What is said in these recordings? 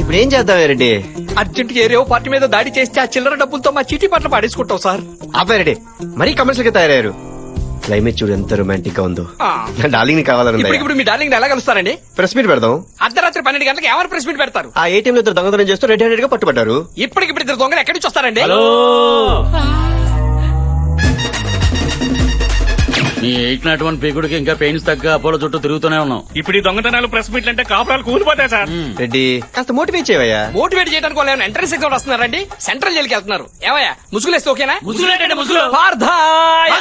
ఇప్పుడు ఏం చేద్దాం రెడ్డి? అర్జెంట్ ఏరియో పార్టీ మీద దాడి చేస్తే ఆ చిల్లర డబ్బులతో మా చీటీ పట్ల పాడేసుకుంటాం సార్. రెడ్డి మరీ కమర్షియల్ గా తయారయ్యారు. క్లైమేట్ చూడు ఎంత రొమాంటిక్ గా ఉందో. నా డార్లింగ్ ని కావాలని ఇప్పుడు మీ డార్లింగ్ ఎలా కలుస్తారండి? ప్రెస్ మీట్ పెడదాం. అర్ధరాత్రి 12 గంటలకు ఎవరు ప్రెస్ మీట్ పెడతారు? ఆ ఏటీఎం లో ఇద్దరు దొంగతనం చేస్తూ రెడ్ హ్యాండెడ్ గా పట్టుబడ్డారు. ఇప్పటికిప్పుడు ఇద్దరు దొంగలు ఎక్కడి నుంచి వస్తారండి? నీ 801 పీకుడికి ఇంకా పెయిన్స్ తగ్గ అపోలో చుట్టూ తిరుగుతూనే ఉన్నాం. ఇప్పుడు ఈ దొంగతనాలు ప్రెస్ మీట్లు అంటే కాపురాలు కూలిపోతాయి సార్. రెడ్డి కాస్త మోటివేట్ చేయవయ్యా. మోటివేట్ చేయడానికి వాళ్ళు ఏమైనా ఎంట్రన్స్ ఎగ్జామ్ వస్తున్నారండి? సెంట్రల్ జైలుకి వెళ్తున్నారు. ఏమయ్యా ముసుగులేస్తే ఓకేనా? ముసుగులేంటండి ముసుగులు? పార్థాయ్!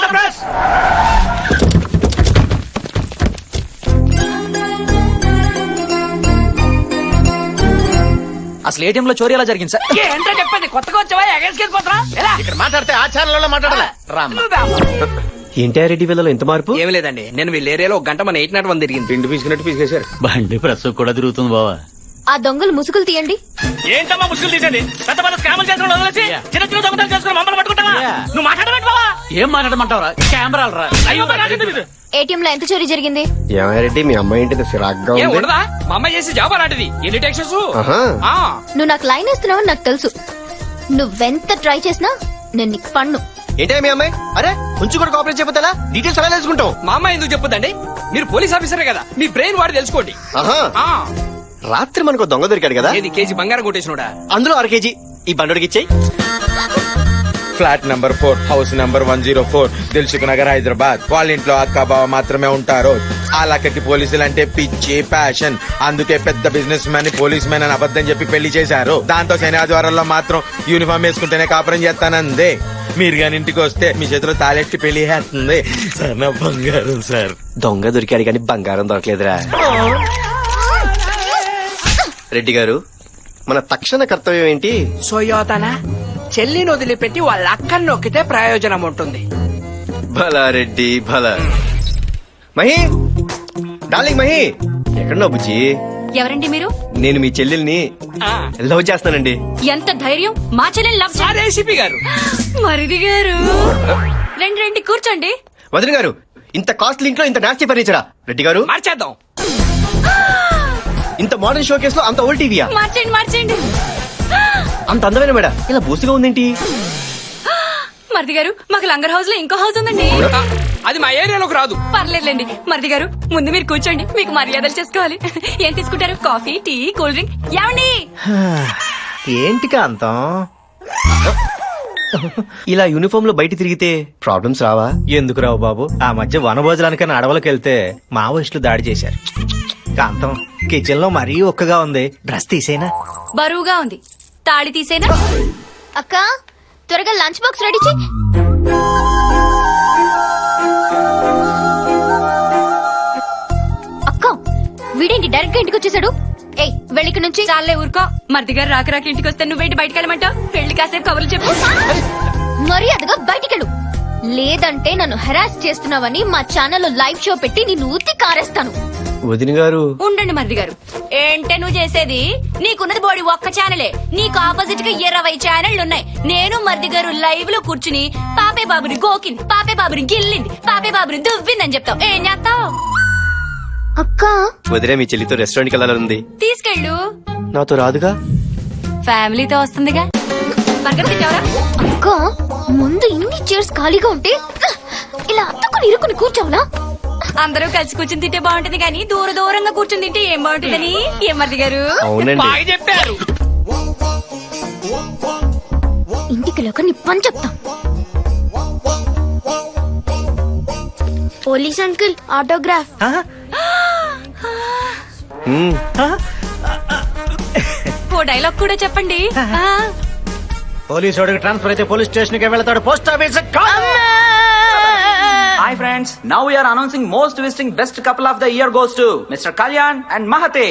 అసలు ఏటీఎం లో చోరీ ఎలా జరిగింది సార్? ఏంటో చెప్పండి. కొత్తగా వచ్చావా? ఎగేసుకెళ్ళిపోతారా? ఎలా? ఇక్కడ మాట్లాడితే ఆచారాలలో మాట్లాడాలి. ఏంటి రెడ్డి వీళ్ళలో ఎంత మార్పు? ఏం లేదండి, నేను వీళ్ళ ఏరియాలో 1 గంట మన 801 తిరిగింది. పిండి పీసుకున్నట్టు పీసుకేశారు. బండి ప్రస్తుతం కూడా తిరుగుతుంది బావా. ఆ దొంగలు ముసుగులు తీయండి. ఏంటమ్మా ముసుగులు తీసేది? పెద్ద పెద్ద స్కాములు చేసిన వదిలేసి చిన్న చిన్న దొంగతనాలు చేసుకుని మమ్మల్ని పట్టుకుంటావా? నువ్వు మాట్లాడమంటే బావా? ఏం మాట్లాడమంటావరా? కెమెరాలు రా. అయ్యో నాకేంటి ఇది? ఏటీఎం లో ఎంత చోరీ జరిగింది? రెడ్డి మీ అమ్మాయి ఏంటి సిరాగ్గా ఏం ఉంది? ఉండదా? మా అమ్మాయి చేసే జాబ్ అలాంటిది. ఎన్ని టెక్షన్స్? ఆహా. నువ్వు నాకు లైన్ వేస్తున్నావని నాకు తెలుసు. నువ్వెంత ట్రై చేసినా నేను నీకు పన్ను. ఏంటే మీ అమ్మాయి? అరే కొంచెం కూడా కోఆపరేట్ చేయకపోతే డీటెయిల్స్ ఎలా తెలుసుకుంటాం? మా అమ్మాయి ఎందుకు చెప్పదండి? మీరు పోలీస్ ఆఫీసరే కదా, మీ బ్రెయిన్ వాడి తెలుసుకోండి. ఆహా. ఆ, రాత్రి మనకు దొంగ దొరికాడు కదా, ఏది కేజీ బంగారం కొట్టేసినోడా? అందులో 1/2 కేజీ ఈ బండోడికి ఇచ్చేయి. Flat number 4 house number 104 Dilsukh Nagar Hyderabad. వాళ్ళ ఇంట్లో అక్క బావ మాత్రమే ఉంటారు. ఆ లక్కకి పోలీసులు అంటే పిచ్చి ప్యాషన్. అందుకే పెద్ద బిజినెస్ మ్యాన్ పోలీస్ మ్యాన్ అని అబద్ధం చెప్పి పెళ్లి చేశారు. దాంతో శని ఆదివారాల్లో మాత్రం యూనిఫామ్ వేసుకుంటేనే కాపురం చేస్తానందే. మీరు గాని ఇంటికి వస్తే మీ చేతిలో తాళెట్టి పెళ్లి చేస్తుంది సార్. నా బంగారం సార్. దొంగ దొరికాడు కానీ బంగారం దొరకలేదురా. రెడ్డి గారు మన తక్షణ కర్తవ్యం ఏంటి? సోయోతన చెల్లిని వదిలిపెట్టి వాళ్ళ అక్కని నొక్కితే ప్రయోజనం ఉంటుంది. భలా రెడ్డి భలా. మహి డార్లింగ్ మహి ఎక్కడున్నావు బుజ్జి? ఎవరండి మీరు? నేను మీ చెల్లెల్ని లవ్ చేస్తానండి. ఎంత ధైర్యం మా చెల్లెని లవ్ సార్ ఏసీపీ గారు. మరిది గారు రండి రండి కూర్చోండి. వదిన గారు ఇంత కాస్ట్లీ ఇంట్లో ఇంత నాస్తి ఫర్నిచరా? రెడ్డి గారు మార్చేద్దాం. ఇంత మోడర్న్ షో కేసులో అంత ఓల్డ్ టీవీయా? మార్చండి మార్చండి. అంత అందమైన మేడ ఇలా బూసిగా ఉందేంటి? మరిది గారు మాకు లంగర్ హౌస్ లో ఇంకో హౌస్ ఉందండి. అది మా ఏరియాలోకి రాదు. పర్లేదులేండి. మరిది గారు ముందు మీరు కూర్చోండి, మీకు మర్యాదలు చేసుకోవాలి. ఏం తీసుకుంటారు? Coffee, tea, cool drink? ఏమండి ఏంటి కాంతం? ఇలా యూనిఫామ్ లో బయట తిరిగితే ప్రాబ్లమ్స్ రావా? ఎందుకు రావు బాబు? ఆ మధ్య వనభోజనానికన్నా అడవులకు వెళ్తే మావోయిస్టులు దాడి చేశారు. కాంతం కిచెన్ లో మరీ ఒక్కగా ఉంది. డ్రెస్ తీసేనా? బరువుగా ఉంది. తాళి తీసేనా? అక్క త్వరగా లంచ్ బాక్స్ రెడీ చెయ్. అక్క వీడేంటి డైరెక్ట్ గా ఇంటికి వచ్చేసాడు? ఏయ్ వెళ్ళిక నుంచి. చాలే ఊరుకో. మరిది గారు రాక రాక ఇంటికి వస్తే నువ్వేంటి బయటకు వెళ్ళమంటావు? పెళ్లి కాసేపు కబుర్లు చెప్పు. మర్యాదగా బయటికెళ్ళు, లేదంటే నన్ను హెరాస్ చేస్తున్నావని మా ఛానల్లో లైవ్ షో పెట్టి నిన్ను ఉత్తి కారేస్తాను. వదిన గారు ఉండండి మరిది గారు. ఏంటే నువ్వు చేసేది? నీకున్నది బోడి ఒక్క ఛానలే, నీకు ఆపోజిట్ గా 20 ఛానళ్లు ఉన్నాయి. నేను మరిది గారు లైవ్ లో కూర్చుని పాపే బాబుని గోకింది, పాపే బాబుని గిల్లింది, పాపే బాబుని దువ్విందని చెప్తావు. ఏం చేస్తావు? అక్క వదిలే మీ చెల్లితో రెస్టారెంట్ కి వెళ్ళాలంది. తీసుకెళ్ళు. నాతో రాదుగా? ఫ్యామిలీతో వస్తుందిగా. అక్క ముందు ఇన్ని చైర్స్ ఖాళీగా ఉంటే ఇలా అత్తుకుని ఇరుకుని కూర్చోవునా? అందరూ కలిసి కూర్చుని తింటే బాగుంటుంది కానీ దూర దూరంగా కూర్చుని తింటే ఏం బాగుంటుందని. ఏం మరిది గారు? అవునండి. బాగా చెప్పారు. ఇంటికి లేక నీ పని చెప్తాం. Police uncle autograph. ఓ డైలాగ్ కూడా చెప్పండి. పోలీసు వాడికి ట్రాన్స్ఫర్ అయితే పోలీస్ స్టేషన్ కి వెళ్తాడు. Post office. Hi friends, now we are announcing most visiting best couple of the year goes to Mr. Kalyan and Mahate.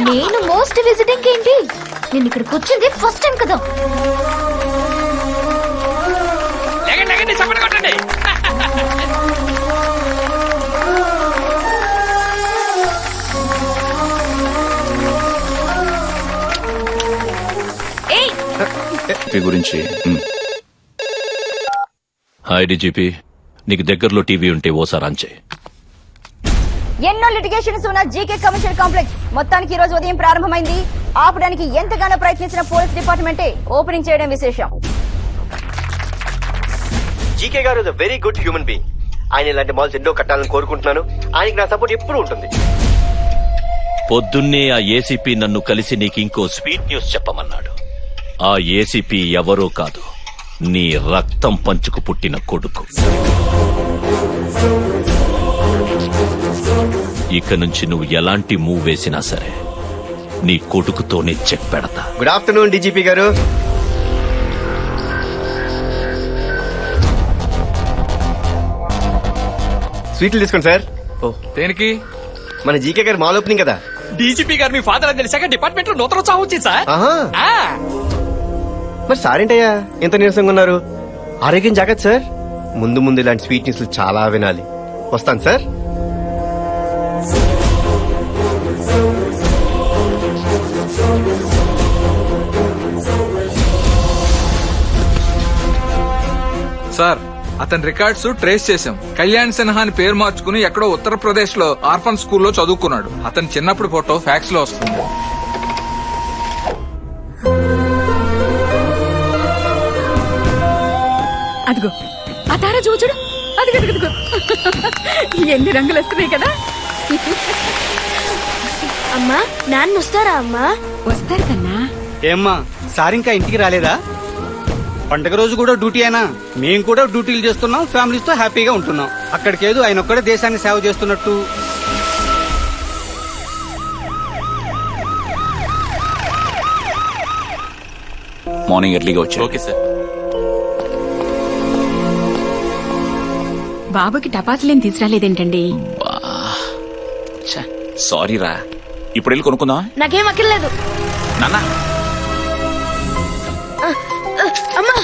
నేను మోస్ట్ విజిటింగ్ ఏంటి? నేను ఇక్కడ కూర్చుంది ఫస్ట్ టైం కదా. లేకండి లేకండి, చప్పట్లు కొట్టండి. గురించి హాయ్ డీజీపీ, నీకు దగ్గరలో టీవీ ఉంటే ఓసారి ఆన్ చేయి. ఎన్నో లిటిగేషన్స్ ఉన్న జీకే కమర్షియల్ కాంప్లెక్స్ మొత్తానికి ఈ రోజు ఉదయం ప్రారంభమైంది. ఆపడానికి ఎంతగానో ప్రయత్నించిన పోలీస్ డిపార్ట్మెంటే ఓపెనింగ్ చేయడం విశేషం. జీకే గారు is very good human being. ఆయన ఇలాంటి మాల్స్ ఎన్నో కట్టాలని కోరుకుంటున్నాను. ఆయనకి నా సపోర్ట్ ఎప్పుడూ ఉంటుంది. పొద్దున్నే ఆ ఏసీపీ నన్ను కలిసి నీకు ఇంకో స్వీట్ న్యూస్ చెప్పమన్నాడు. ఆ ఏసీపీ ఎవరో కాదు, నీ రక్తం పంచుకు పుట్టిన కొడుకు. ఇక నుంచి నువ్వు ఎలాంటి మూవ్ వేసినా సరే నీ కొడుకుతోనే చెక్ పెడతా. గుడ్ ఆఫ్టర్నూన్ డీజీపీ గారు. స్వీట్లు తీసుకోండి సార్. దేనికి? మన జీకే గారు మాల్ ఓపెనింగ్ కదా. డీజీపీ గారు మీ ఫాదర్ అని తెలిసాక డిపార్ట్మెంట్ లో నూతన ఉత్సాహం వచ్చింది సార్. ఆహా. ఆ, మరి సారేంటయ్యా ఎంత నీరసంగా ఉన్నారు? ఆరోగ్యం జాగ్రత్త సార్. ముందు ముందు ఇలాంటి స్వీట్ న్యూస్లు చాలా వినాలి. వస్తాను సార్. సార్, అతని రికార్డ్స్ ట్రేస్ చేశాం. కళ్యాణ్ సిన్హా అని పేరు మార్చుకుని ఎక్కడో ఉత్తరప్రదేశ్ లో ఆర్ఫన్ స్కూల్లో చదువుకున్నాడు. అతని చిన్నప్పుడు ఫోటో ఫ్యాక్స్ లో వస్తుంది. అదిగో ఆ తారా చూచుడు. అదిగో ఎన్ని రంగులు వస్తున్నాయి కదా. అమ్మా, నాన్న వస్తారా అమ్మా? వస్తారు కన్నా. ఏమ్మా సార్ ఇంకా ఇంటికి రాలేదా? పండగ రోజు కూడా డ్యూటీ అయినా మేము కూడా డ్యూటీలు చేస్తున్నాం, ఫ్యామిలీస్ తో హ్యాపీగా ఉంటున్నాం. అక్కడికేదో ఆయన ఒక్కడే దేశాన్ని సేవ చేస్తున్నట్టు. మార్నింగ్ ఎర్లీగా వచ్చి. Okay sir. బాబుకి టపాసులేం తీసుకురాలేదేంటండి? సారీ రా, ఇప్పుడు వెళ్ళి కొనుక్కుందాం. నాకేం అక్కర్లేదు. నాన్న అమ్మా,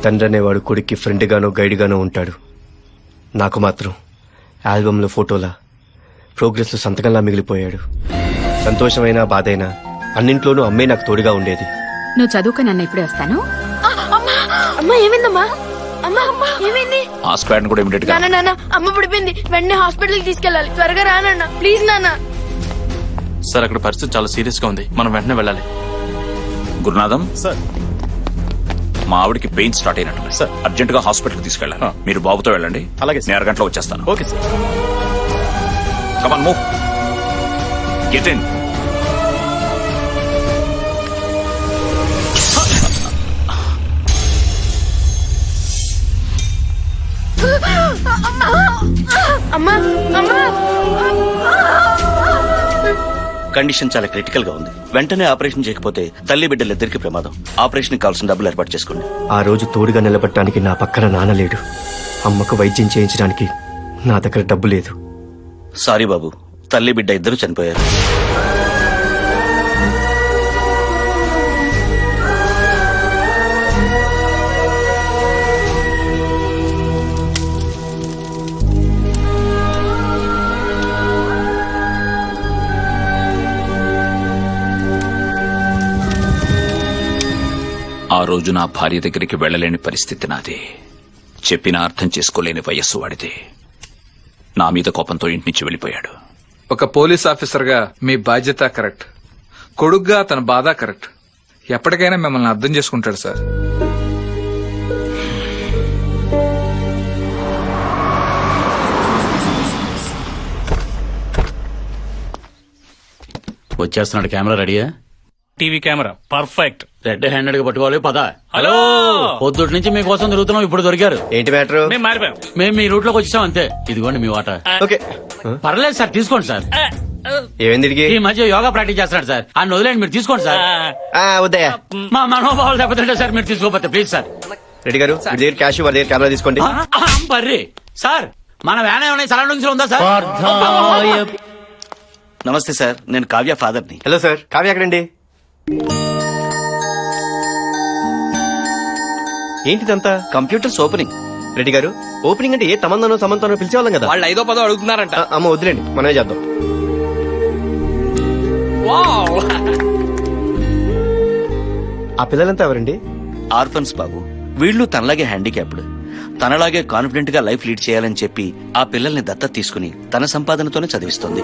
తండ్రి అనేవాడు కొడుక్కి ఫ్రెండ్ గానో గైడ్ గానో ఉంటాడు. నాకు మాత్రం ఆల్బమ్ లో ఫోటోలా, ప్రోగ్రెస్ లో సంతకంలా మిగిలిపోయాడు. సంతోషమైనా బాధైనా అన్నింట్లోనూ అమ్మే నాకు తోడుగా ఉండేది. నువ్వు చదువుకో, నన్ను ఇప్పుడే వస్తాను. అమ్మా ఏమైందమ్మా? అమ్మా ఏమైంది? ఆ స్క్వాడ్ కూడా ఇమిడియట్ గా. నాన్న అమ్మ పడిపోయింది, వెంటనే హాస్పిటల్ తీసుకెళ్ళాలి. త్వరగా రానన్న ప్లీజ్ నాన్న. సార్ అక్కడ పరిస్థితి చాలా సీరియస్ గా ఉంది, మనం వెంటనే వెళ్ళాలి. గురునాథం సార్, మా ఆవిడకి పెయిన్ స్టార్ట్ అయినట్టు సార్. అర్జెంట్ గా హాస్పిటల్ కి తీసుకెళ్ళాలి. మీరు బాబుతో వెళ్ళండి. అలాగే నేను అరగంటలో వచ్చేస్తాను. Okay sir. Come on move, get in. అమ్మా అమ్మా, కండిషన్ చాలా క్రిటికల్ గా ఉంది. వెంటనే ఆపరేషన్ చేయకపోతే తల్లి బిడ్డలిద్దరికి ప్రమాదం. ఆపరేషన్ కావాల్సిన డబ్బులు ఏర్పాటు చేసుకోండి. ఆ రోజు తోడుగా నిలబడటానికి నా పక్కన నాన్న లేడు. అమ్మకు వైద్యం చేయించడానికి నా దగ్గర డబ్బు లేదు. సారీ బాబు, తల్లి బిడ్డ ఇద్దరు చనిపోయారు. ఆ రోజు నా భార్య దగ్గరికి వెళ్ళలేని పరిస్థితి నాది. చెప్పినా అర్థం చేసుకోలేని వయస్సు వాడిది. నా మీద కోపంతో ఇంటి నుంచి వెళ్ళిపోయాడు. ఒక పోలీస్ ఆఫీసర్ గా మీ బాధ్యత కరెక్ట్, కొడుగ్గా అతని బాధ కరెక్ట్. ఎప్పటికైనా మిమ్మల్ని అర్థం చేసుకుంటాడు సార్. వచ్చేస్తున్నాడు. కెమెరా రెడీయా? TV camera perfect. Red handed గా పట్టుకోవాలి. పద. హలో, పొద్దుటి నుంచి మీకోసం తిరుగుతున్నాం, ఇప్పుడు దొరికారు. ఏంటి మ్యాటర్? మేము మారిపోయాం. మేము మీ రూట్ లోకి వచ్చాం అంతే. ఇదిగోండి మీ వాట. ఓకే. పర్లేదు సార్, తీసుకోండి సార్. ఏమైంది వీడికి? ఈ మధ్య యోగా ప్రాక్టీస్ చేస్తున్నాడు సార్. ఆ వదిలేండి, మీరు తీసుకోండి సార్. వద్దయ్యా. మా మనోభావాలు దెబ్బతింటే సార్ మీరు తీసుకోకపోతే ప్లీజ్ సార్. రెడ్డి గారు, మీ దగ్గర క్యాష్, వాళ్ళ దగ్గర కెమెరా తీసుకోండి. బర్రీ సార్, మన వ్యాన్ ఏమైనా సరౌండింగ్స్ లో ఉందా సార్? నమస్తే సార్, నేను కావ్య ఫాదర్ని. హలో సార్, కావ్య ఎక్కడండి? ఏంటిదంతా? Computers opening. రెడ్డి గారు, ఓపెనింగ్ అంటే ఏ తమందనో సమంతనో పిలిచేవాళ్ళం కదా. వాళ్ళు 5వ 10వ అడుగుతున్నారంట. అమ్మ వదిలేండి, మనమే చేద్దాం. వావ్. ఆ పిల్లలంతా ఎవరండి? ఆర్ఫన్స్ బాబు. వీళ్ళు తనలాగే హ్యాండిక్యాప్డ్, తనలాగే కాన్ఫిడెంట్ గా లైఫ్ లీడ్ చేయాలని చెప్పి ఆ పిల్లల్ని దత్తత తీసుకుని తన సంపాదనతోనే చదివిస్తోంది.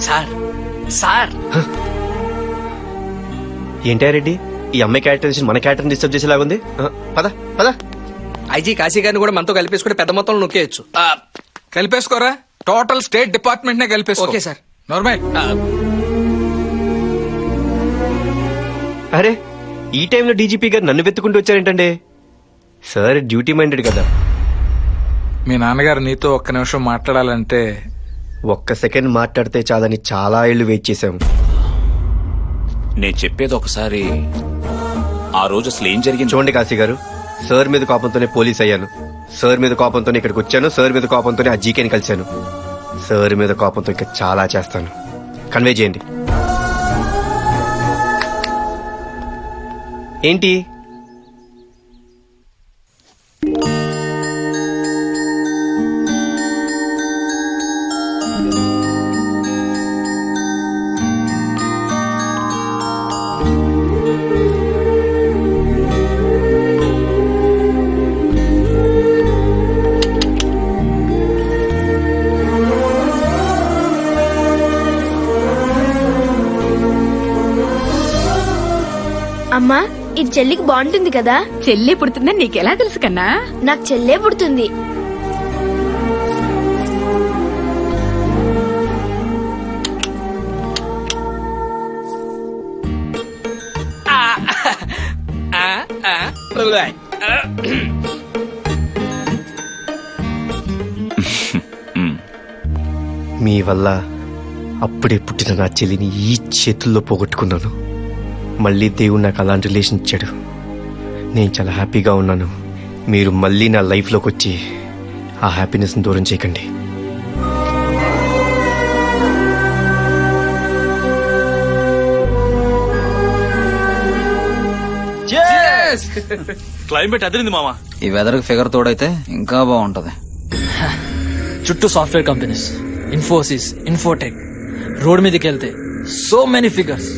సార్ సార్ ఏంటా రెడ్డి, ఈ అమ్మాయి క్యారెక్టరైజేషన్ మన క్యారెక్టర్ డిస్టర్బ్ చేసేలాగుంది. పద పద. ఐజీ కాశీ గారిని కూడా మనతో కలిపేసుకుంటే పెద్ద మొత్తంలో నొక్కేయచ్చు. కలిపేసుకోరా, టోటల్ స్టేట్ డిపార్ట్మెంట్ నే కలిపేసుకో. Okay sir. నార్మల్. అరే, ఈ టైంలో డీజీపీ గారు నన్ను వెతుకుంటూ వచ్చారేంటండి? సార్ డ్యూటీ మైండెడ్ కదా. మీ నాన్నగారు నీతో ఒక్క నిమిషం మాట్లాడాలంటే ఒక్క సెకండ్ మాట్లాడితే చాలని చాలా ఏళ్లు వెయిట్ చేశాం. నేను చెప్పేది ఒకసారి, ఆ రోజు అసలు ఏం జరిగింది చూడండి కాశీ గారు, సార్ మీద కోపంతోనే పోలీస్ అయ్యాను, సార్ మీద కోపంతోనే ఇక్కడికి వచ్చాను, సార్ మీద కోపంతోనే ఆ జీకేని కలిశాను, సార్ మీద కోపంతో ఇంకా చాలా చేస్తాను. కన్వే చేయండి. ఏంటి అమ్మా, ఇది చెల్లికి బాగుంటుంది కదా? చెల్లి పుడుతుందని నీకెలా తెలుసు కన్నా? నాకు చెల్లే పుడుతుంది. మీ వల్ల అప్పుడే పుట్టిన నా చెల్లిని ఈ చేతుల్లో పోగొట్టుకున్నాను. మళ్ళీ దేవుడు నాకు అలాంటి రిలేషన్ ఇచ్చాడు. నేను చాలా హ్యాపీగా ఉన్నాను. మీరు మళ్ళీ నా లైఫ్లోకి వచ్చి ఆ హ్యాపీనెస్ని దూరం చేయకండి. క్లైమేట్ అదిరింది మామ. ఈ వెదర్ ఫిగర్ తోడైతే ఇంకా బాగుంటది. చుట్టూ software companies, Infosys, Infotech. Road మీదకి వెళ్తే సో మెనీ ఫిగర్స్.